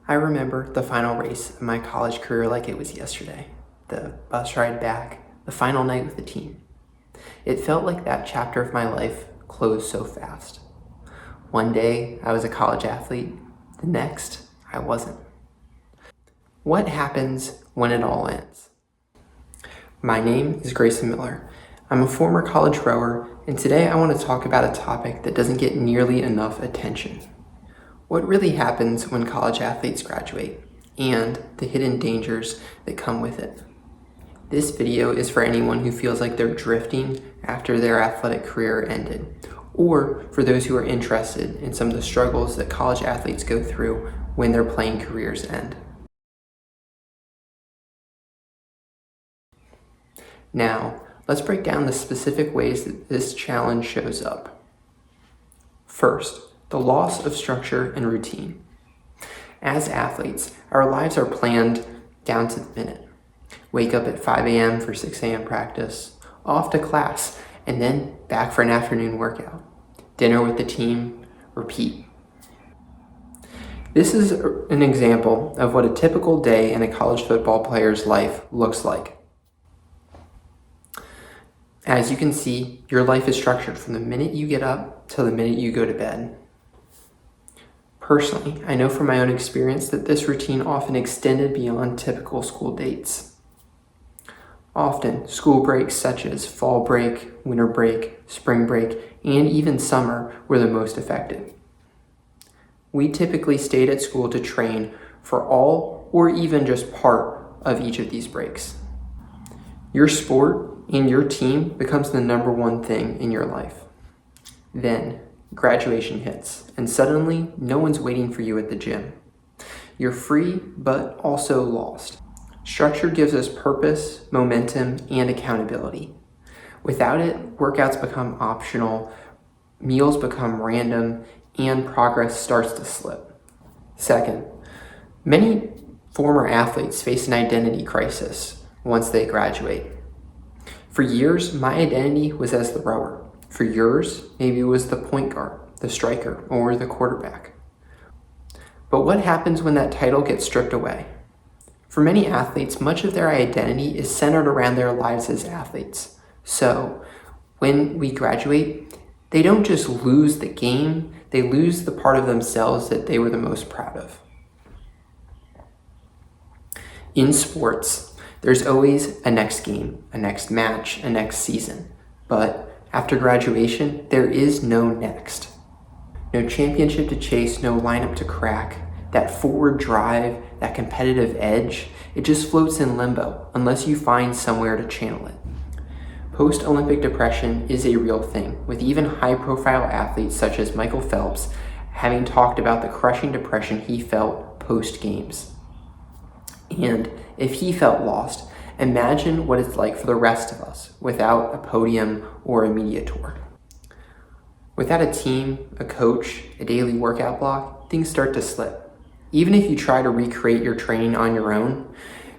I remember the final race of my college career like it was yesterday. The bus ride back, the final night with the team. It felt like that chapter of my life closed so fast. One day I was a college athlete, the next I wasn't. What happens when it all ends? My name is Grayson Miller. I'm a former college rower, and today I want to talk about a topic that doesn't get nearly enough attention. What really happens when college athletes graduate, and the hidden dangers that come with it. This video is for anyone who feels like they're drifting after their athletic career ended, or for those who are interested in some of the struggles that college athletes go through when their playing careers end. Now, let's break down the specific ways that this challenge shows up. First, the loss of structure and routine. As athletes, our lives are planned down to the minute. Wake up at 5 a.m. for 6 a.m. practice, off to class, and then back for an afternoon workout. Dinner with the team, repeat. This is an example of what a typical day in a college football player's life looks like. As you can see, your life is structured from the minute you get up till the minute you go to bed. Personally, I know from my own experience that this routine often extended beyond typical school dates. Often, school breaks such as fall break, winter break, spring break, and even summer were the most effective. We typically stayed at school to train for all or even just part of each of these breaks. Your sport and your team becomes the number one thing in your life. Then, graduation hits, and suddenly no one's waiting for you at the gym. You're free, but also lost. Structure gives us purpose, momentum, and accountability. Without it, workouts become optional, meals become random, and progress starts to slip. Second, many former athletes face an identity crisis once they graduate. For years, my identity was as the rower. For yours, maybe it was the point guard, the striker, or the quarterback. But what happens when that title gets stripped away? For many athletes, much of their identity is centered around their lives as athletes. So, when we graduate, they don't just lose the game, they lose the part of themselves that they were the most proud of. In sports, there's always a next game, a next match, a next season. But after graduation, there is no next. No championship to chase, no lineup to crack. That forward drive, that competitive edge, it just floats in limbo unless you find somewhere to channel it. Post-Olympic depression is a real thing, with even high-profile athletes such as Michael Phelps having talked about the crushing depression he felt post-games. And if he felt lost, imagine what it's like for the rest of us without a podium or a media tour. Without a team, a coach, a daily workout block, things start to slip. Even if you try to recreate your training on your own,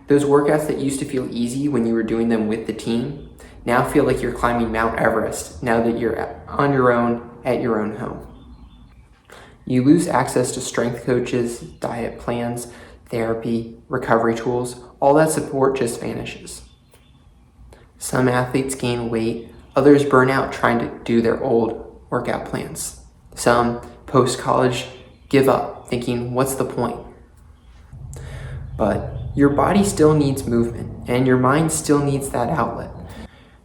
those workouts that used to feel easy when you were doing them with the team now feel like you're climbing Mount Everest now that you're on your own at your own home. You lose access to strength coaches, diet plans, therapy, recovery tools. All that support just vanishes. Some athletes gain weight, others burn out trying to do their old workout plans. Some, post-college, give up, thinking, what's the point? But your body still needs movement, and your mind still needs that outlet.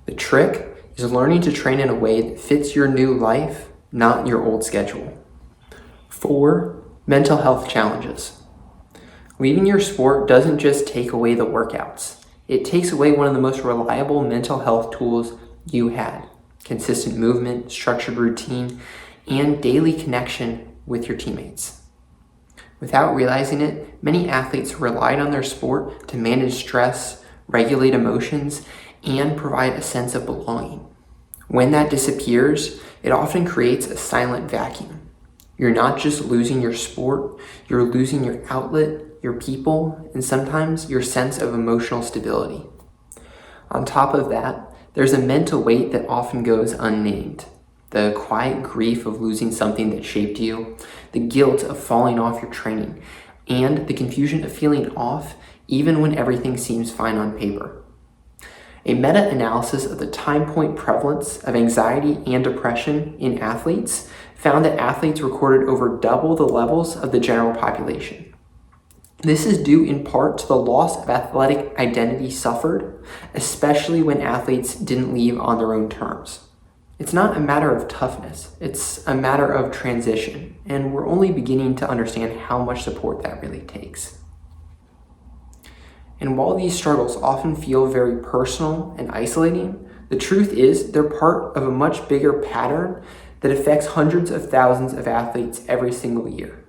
The trick is learning to train in a way that fits your new life, not your old schedule. 4, mental health challenges. Leaving your sport doesn't just take away the workouts. It takes away one of the most reliable mental health tools you had. Consistent movement, structured routine, and daily connection with your teammates. Without realizing it, many athletes relied on their sport to manage stress, regulate emotions, and provide a sense of belonging. When that disappears, it often creates a silent vacuum. You're not just losing your sport, you're losing your outlet, your people, and sometimes your sense of emotional stability. On top of that, there's a mental weight that often goes unnamed. The quiet grief of losing something that shaped you, the guilt of falling off your training, and the confusion of feeling off even when everything seems fine on paper. A meta-analysis of the time point prevalence of anxiety and depression in athletes found that athletes recorded over double the levels of the general population. This is due in part to the loss of athletic identity suffered, especially when athletes didn't leave on their own terms. It's not a matter of toughness, it's a matter of transition, and we're only beginning to understand how much support that really takes. And while these struggles often feel very personal and isolating, the truth is they're part of a much bigger pattern that affects hundreds of thousands of athletes every single year.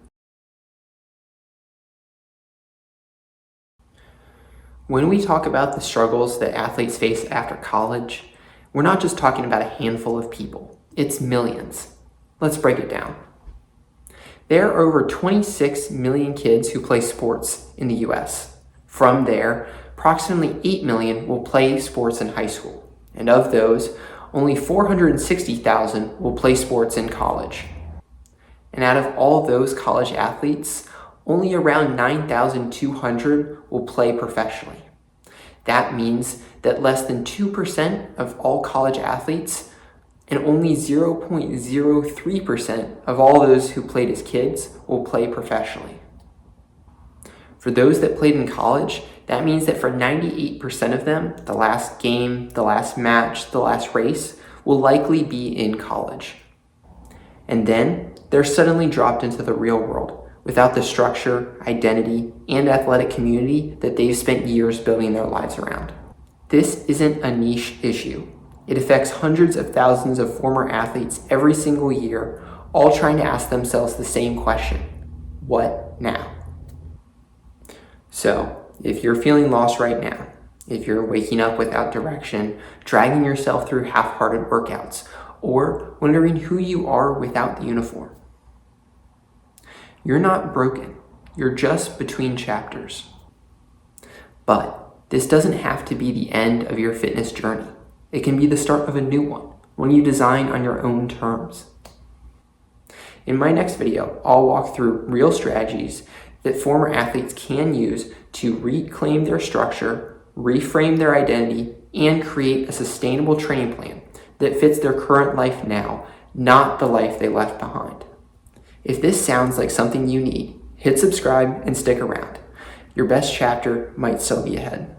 When we talk about the struggles that athletes face after college, we're not just talking about a handful of people, it's millions. Let's break it down. There are over 26 million kids who play sports in the US. From there, approximately 8 million will play sports in high school, and of those, only 460,000 will play sports in college. And out of all those college athletes, only around 9,200 will play professionally. That means that less than 2% of all college athletes and only 0.03% of all those who played as kids will play professionally. For those that played in college, that means that for 98% of them, the last game, the last match, the last race will likely be in college. And then they're suddenly dropped into the real world without the structure, identity, and athletic community that they've spent years building their lives around. This isn't a niche issue. It affects hundreds of thousands of former athletes every single year, all trying to ask themselves the same question: what now? So, if you're feeling lost right now, if you're waking up without direction, dragging yourself through half-hearted workouts, or wondering who you are without the uniform, you're not broken. You're just between chapters. But this doesn't have to be the end of your fitness journey. It can be the start of a new one you design on your own terms. In my next video, I'll walk through real strategies that former athletes can use to reclaim their structure, reframe their identity, and create a sustainable training plan that fits their current life now, not the life they left behind. If this sounds like something you need, hit subscribe and stick around. Your best chapter might still be ahead.